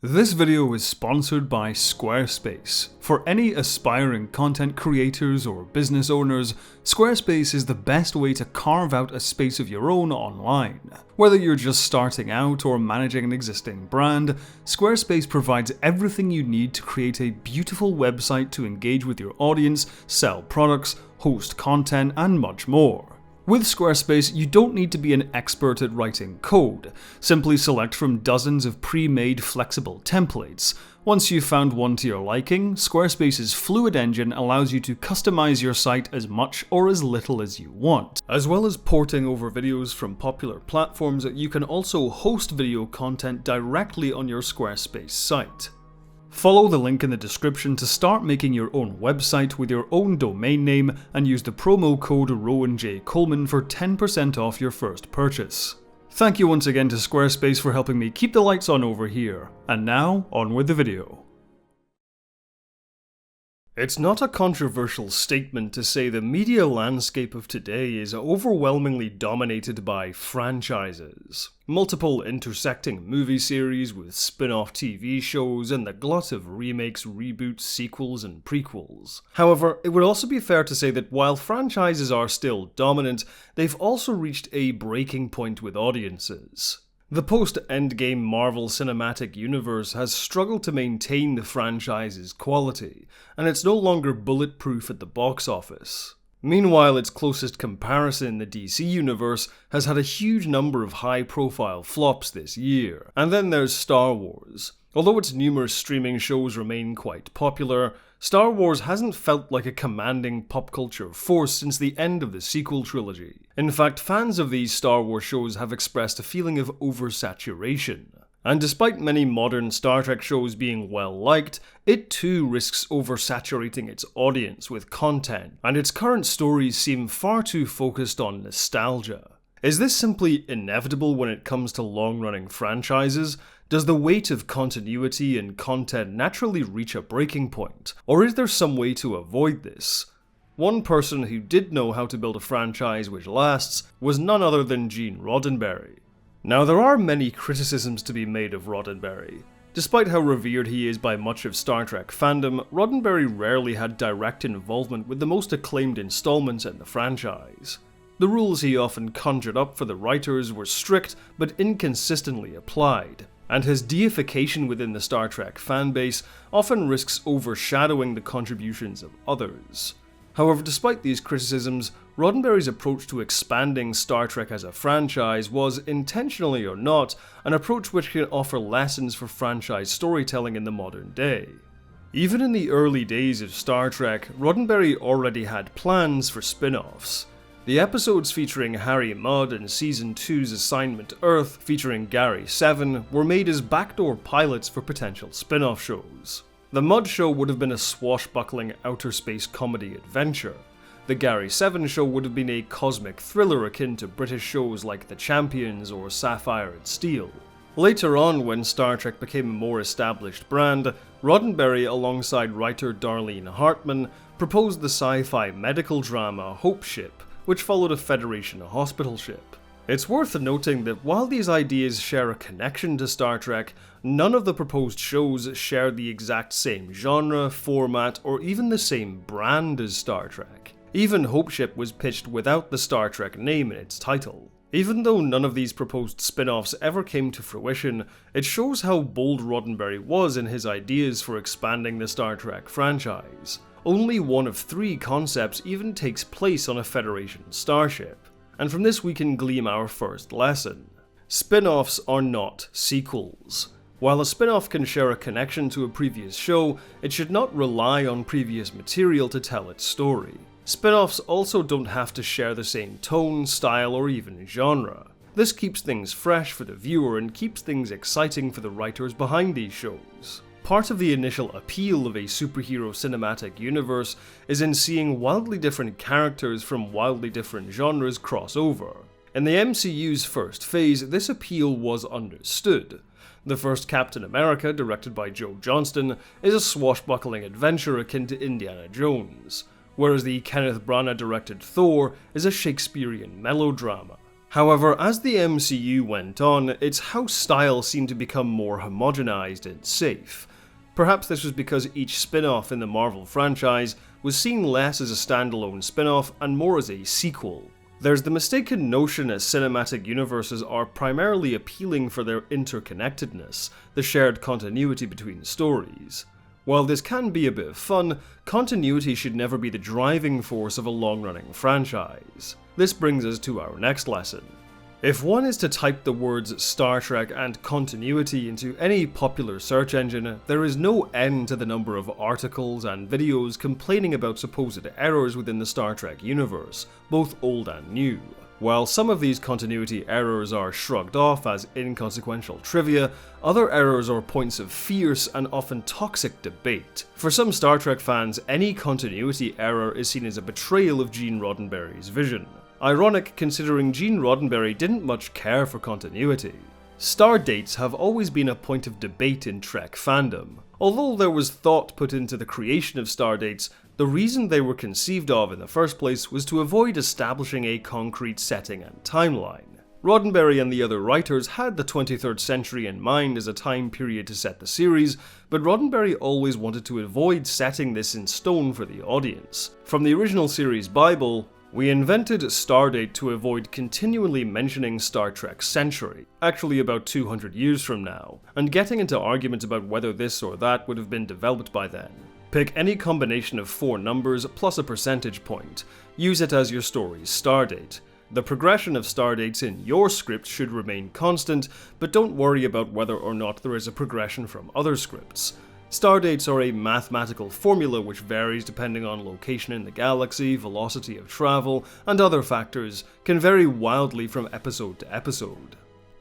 This video is sponsored by Squarespace. For any aspiring content creators or business owners, Squarespace is the best way to carve out a space of your own online. Whether you're just starting out or managing an existing brand, Squarespace provides everything you need to create a beautiful website to engage with your audience, sell products, host content, and much more. With Squarespace, you don't need to be an expert at writing code. Simply select from dozens of pre-made flexible templates. Once you've found one to your liking, Squarespace's Fluid engine allows you to customize your site as much or as little as you want. As well as porting over videos from popular platforms, you can also host video content directly on your Squarespace site. Follow the link in the description to start making your own website with your own domain name and use the promo code Rowan Coleman for 10% off your first purchase. Thank you once again to Squarespace for helping me keep the lights on over here. And now, on with the video. It's not a controversial statement to say the media landscape of today is overwhelmingly dominated by franchises. Multiple intersecting movie series with spin-off TV shows and the glut of remakes, reboots, sequels, and prequels. However, it would also be fair to say that while franchises are still dominant, they've also reached a breaking point with audiences. The post-Endgame Marvel Cinematic Universe has struggled to maintain the franchise's quality, and it's no longer bulletproof at the box office. Meanwhile, its closest comparison, the DC Universe, has had a huge number of high-profile flops this year. And then there's Star Wars. Although its numerous streaming shows remain quite popular, Star Wars hasn't felt like a commanding pop culture force since the end of the sequel trilogy. In fact, fans of these Star Wars shows have expressed a feeling of oversaturation. And despite many modern Star Trek shows being well liked, it too risks oversaturating its audience with content, and its current stories seem far too focused on nostalgia. Is this simply inevitable when it comes to long-running franchises? Does the weight of continuity and content naturally reach a breaking point? Or is there some way to avoid this? One person who did know how to build a franchise which lasts was none other than Gene Roddenberry. Now, there are many criticisms to be made of Roddenberry. Despite how revered he is by much of Star Trek fandom, Roddenberry rarely had direct involvement with the most acclaimed installments in the franchise. The rules he often conjured up for the writers were strict but inconsistently applied, and his deification within the Star Trek fanbase often risks overshadowing the contributions of others. However, despite these criticisms, Roddenberry's approach to expanding Star Trek as a franchise was, intentionally or not, an approach which can offer lessons for franchise storytelling in the modern day. Even in the early days of Star Trek, Roddenberry already had plans for spin-offs. The episodes featuring Harry Mudd and Season 2's Assignment Earth, featuring Gary 7, were made as backdoor pilots for potential spin-off shows. The Mudd show would have been a swashbuckling outer space comedy adventure. The Gary 7 show would have been a cosmic thriller akin to British shows like The Champions or Sapphire and Steel. Later on, when Star Trek became a more established brand, Roddenberry, alongside writer Darlene Hartman, proposed the sci-fi medical drama Hope Ship, which followed a Federation hospital ship. It's worth noting that while these ideas share a connection to Star Trek, none of the proposed shows share the exact same genre, format, or even the same brand as Star Trek. Even Hope Ship was pitched without the Star Trek name in its title. Even though none of these proposed spin-offs ever came to fruition, it shows how bold Roddenberry was in his ideas for expanding the Star Trek franchise. Only one of 3 concepts even takes place on a Federation starship. And from this we can glean our first lesson. Spin-offs are not sequels. While a spin-off can share a connection to a previous show, it should not rely on previous material to tell its story. Spin-offs also don't have to share the same tone, style, or even genre. This keeps things fresh for the viewer and keeps things exciting for the writers behind these shows. Part of the initial appeal of a superhero cinematic universe is in seeing wildly different characters from wildly different genres cross over. In the MCU's first phase, this appeal was understood. The first Captain America, directed by Joe Johnston, is a swashbuckling adventure akin to Indiana Jones, whereas the Kenneth Branagh-directed Thor is a Shakespearean melodrama. However, as the MCU went on, its house style seemed to become more homogenized and safe. Perhaps this was because each spin-off in the Marvel franchise was seen less as a standalone spin-off and more as a sequel. There's the mistaken notion that cinematic universes are primarily appealing for their interconnectedness, the shared continuity between stories. While this can be a bit of fun, continuity should never be the driving force of a long-running franchise. This brings us to our next lesson. If one is to type the words Star Trek and continuity into any popular search engine, there is no end to the number of articles and videos complaining about supposed errors within the Star Trek universe, both old and new. While some of these continuity errors are shrugged off as inconsequential trivia, other errors are points of fierce and often toxic debate. For some Star Trek fans, any continuity error is seen as a betrayal of Gene Roddenberry's vision. Ironic considering Gene Roddenberry didn't much care for continuity. Star dates have always been a point of debate in Trek fandom. Although there was thought put into the creation of star dates, the reason they were conceived of in the first place was to avoid establishing a concrete setting and timeline. Roddenberry and the other writers had the 23rd century in mind as a time period to set the series, but Roddenberry always wanted to avoid setting this in stone for the audience. From the original series Bible, we invented Stardate to avoid continually mentioning Star Trek's century, actually about 200 years from now, and getting into arguments about whether this or that would have been developed by then. Pick any combination of 4 numbers plus a percentage point. Use it as your story's stardate. The progression of stardates in your script should remain constant, but don't worry about whether or not there is a progression from other scripts. Stardates are a mathematical formula which varies depending on location in the galaxy, velocity of travel, and other factors, can vary wildly from episode to episode.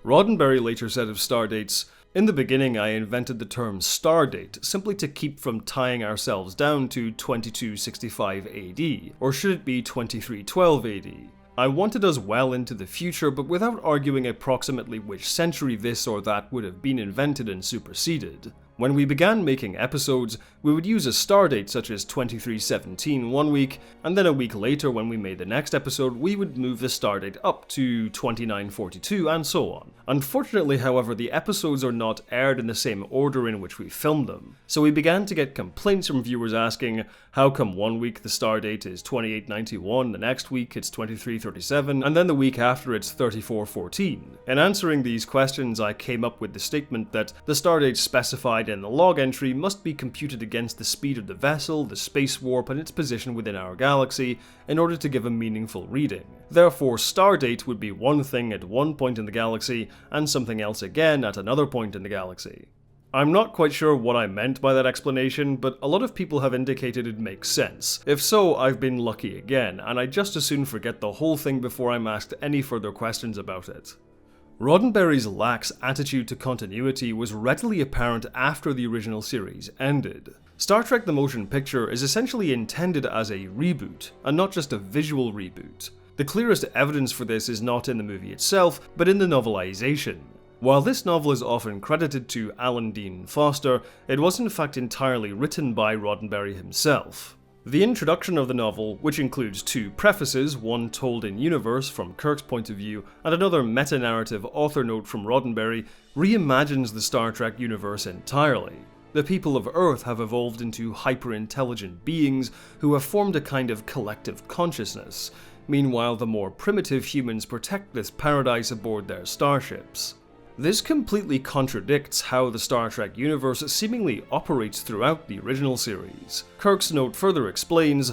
Roddenberry later said of stardates, "In the beginning I invented the term stardate simply to keep from tying ourselves down to 2265 AD, or should it be 2312 AD? I wanted us well into the future, but without arguing approximately which century this or that would have been invented and superseded. When we began making episodes, we would use a stardate such as 2317 one week, and then a week later when we made the next episode, we would move the stardate up to 2942 and so on. Unfortunately, however, the episodes are not aired in the same order in which we filmed them, so we began to get complaints from viewers asking, how come one week the stardate is 2891, the next week it's 2337, and then the week after it's 3414? In answering these questions, I came up with the statement that the stardate specified in the log entry must be computed against the speed of the vessel, the space warp, and its position within our galaxy in order to give a meaningful reading. Therefore, stardate would be one thing at one point in the galaxy, and something else again at another point in the galaxy. I'm not quite sure what I meant by that explanation, but a lot of people have indicated it makes sense. If so, I've been lucky again, and I'd just as soon forget the whole thing before I'm asked any further questions about it. Roddenberry's lax attitude to continuity was readily apparent after the original series ended. Star Trek the Motion Picture is essentially intended as a reboot, and not just a visual reboot. The clearest evidence for this is not in the movie itself, but in the novelization. While this novel is often credited to Alan Dean Foster, it was in fact entirely written by Roddenberry himself. The introduction of the novel, which includes 2 prefaces, one told in universe from Kirk's point of view, and another meta-narrative author note from Roddenberry, reimagines the Star Trek universe entirely. The people of Earth have evolved into hyper-intelligent beings who have formed a kind of collective consciousness. Meanwhile, the more primitive humans protect this paradise aboard their starships. This completely contradicts how the Star Trek universe seemingly operates throughout the original series. Kirk's note further explains,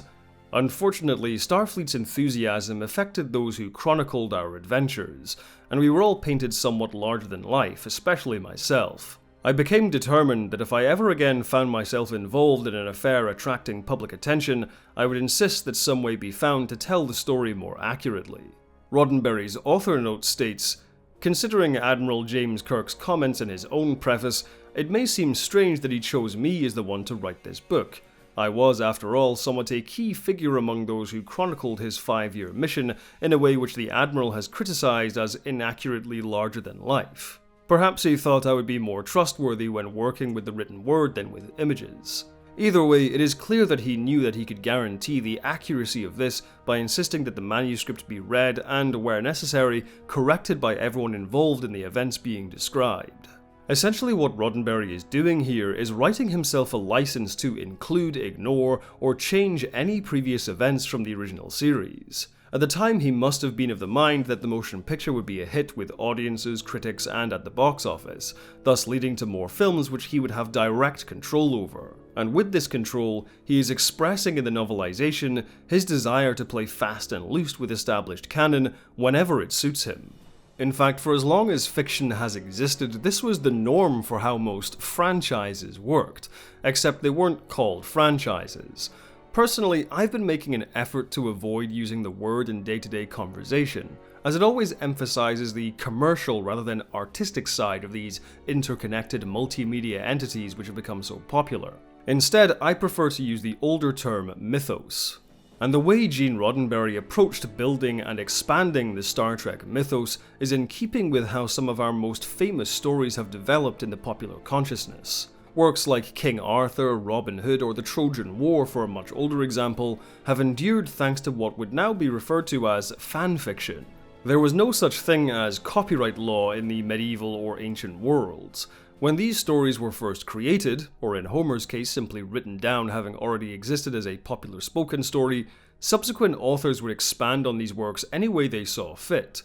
"Unfortunately, Starfleet's enthusiasm affected those who chronicled our adventures, and we were all painted somewhat larger than life, especially myself. I became determined that if I ever again found myself involved in an affair attracting public attention, I would insist that some way be found to tell the story more accurately." Roddenberry's author note states, "Considering Admiral James Kirk's comments in his own preface, it may seem strange that he chose me as the one to write this book. I was, after all, somewhat a key figure among those who chronicled his 5-year mission in a way which the Admiral has criticized as inaccurately larger than life. Perhaps he thought I would be more trustworthy when working with the written word than with images. Either way, it is clear that he knew that he could guarantee the accuracy of this by insisting that the manuscript be read and, where necessary, corrected by everyone involved in the events being described. Essentially what Roddenberry is doing here is writing himself a license to include, ignore, or change any previous events from the original series. At the time, he must have been of the mind that the motion picture would be a hit with audiences, critics, and at the box office, thus leading to more films which he would have direct control over. And with this control, he is expressing in the novelization his desire to play fast and loose with established canon whenever it suits him. In fact, for as long as fiction has existed, this was the norm for how most franchises worked, except they weren't called franchises. Personally, I've been making an effort to avoid using the word in day-to-day conversation, as it always emphasizes the commercial rather than artistic side of these interconnected multimedia entities which have become so popular. Instead, I prefer to use the older term mythos. And the way Gene Roddenberry approached building and expanding the Star Trek mythos is in keeping with how some of our most famous stories have developed in the popular consciousness. Works like King Arthur, Robin Hood, or the Trojan War, for a much older example, have endured thanks to what would now be referred to as fanfiction. There was no such thing as copyright law in the medieval or ancient worlds. When these stories were first created, or in Homer's case simply written down having already existed as a popular spoken story, subsequent authors would expand on these works any way they saw fit.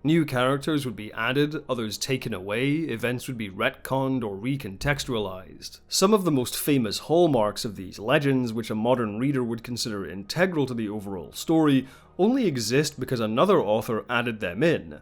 New characters would be added, others taken away, events would be retconned or recontextualized. Some of the most famous hallmarks of these legends, which a modern reader would consider integral to the overall story, only exist because another author added them in.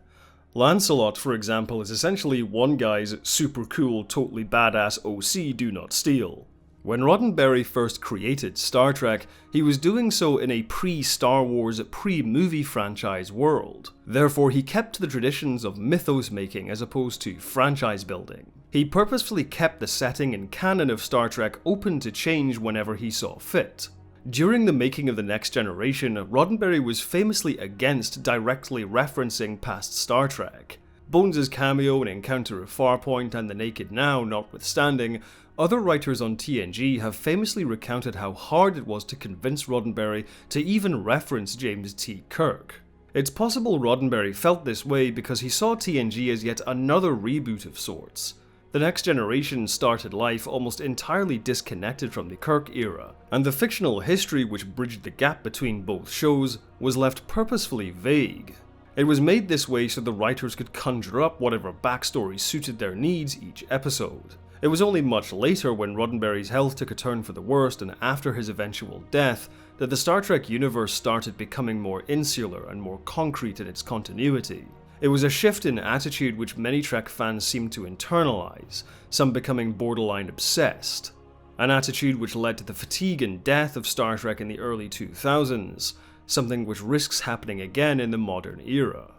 Lancelot, for example, is essentially one guy's super cool, totally badass OC do not steal. When Roddenberry first created Star Trek, he was doing so in a pre-Star Wars, pre-movie franchise world. Therefore, he kept to the traditions of mythos making as opposed to franchise building. He purposefully kept the setting and canon of Star Trek open to change whenever he saw fit. During the making of The Next Generation, Roddenberry was famously against directly referencing past Star Trek. Bones' cameo in Encounter of Farpoint and The Naked Now notwithstanding, other writers on TNG have famously recounted how hard it was to convince Roddenberry to even reference James T. Kirk. It's possible Roddenberry felt this way because he saw TNG as yet another reboot of sorts. The Next Generation started life almost entirely disconnected from the Kirk era, and the fictional history which bridged the gap between both shows was left purposefully vague. It was made this way so the writers could conjure up whatever backstory suited their needs each episode. It was only much later, when Roddenberry's health took a turn for the worst and after his eventual death, that the Star Trek universe started becoming more insular and more concrete in its continuity. It was a shift in attitude which many Trek fans seemed to internalize, some becoming borderline obsessed. An attitude which led to the fatigue and death of Star Trek in the early 2000s, something which risks happening again in the modern era.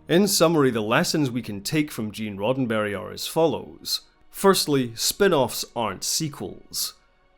In summary, the lessons we can take from Gene Roddenberry are as follows. Firstly, spin-offs aren't sequels.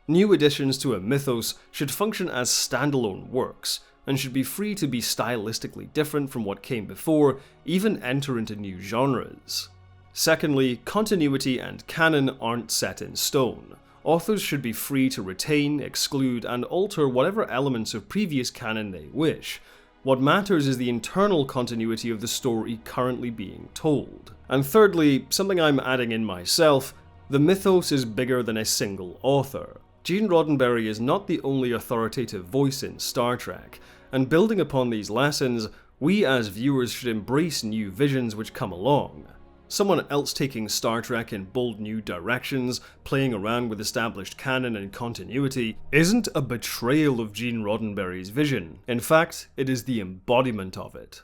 New additions to a mythos should function as standalone works, and should be free to be stylistically different from what came before, even enter into new genres. Secondly, continuity and canon aren't set in stone. Authors should be free to retain, exclude, and alter whatever elements of previous canon they wish. What matters is the internal continuity of the story currently being told. And thirdly, something I'm adding in myself, the mythos is bigger than a single author. Gene Roddenberry is not the only authoritative voice in Star Trek, and building upon these lessons, we as viewers should embrace new visions which come along. Someone else taking Star Trek in bold new directions, playing around with established canon and continuity, isn't a betrayal of Gene Roddenberry's vision. In fact, it is the embodiment of it.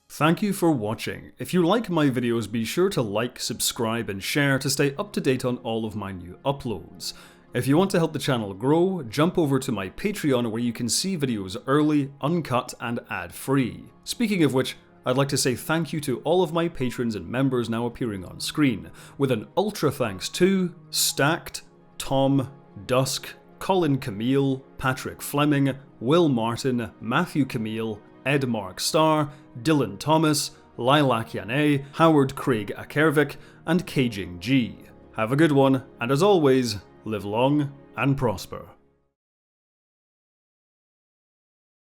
Thank you for watching. If you like my videos, be sure to like, subscribe, and share to stay up to date on all of my new uploads. If you want to help the channel grow, jump over to my Patreon where you can see videos early, uncut, and ad-free. Speaking of which, I'd like to say thank you to all of my patrons and members now appearing on screen, with an ultra thanks to Stacked, Tom, Dusk, Colin Camille, Patrick Fleming, Will Martin, Matthew Camille, Ed Mark Starr, Dylan Thomas, Lilac Yane, Howard Craig Akervik, and Caging G. Have a good one, and as always, live long and prosper.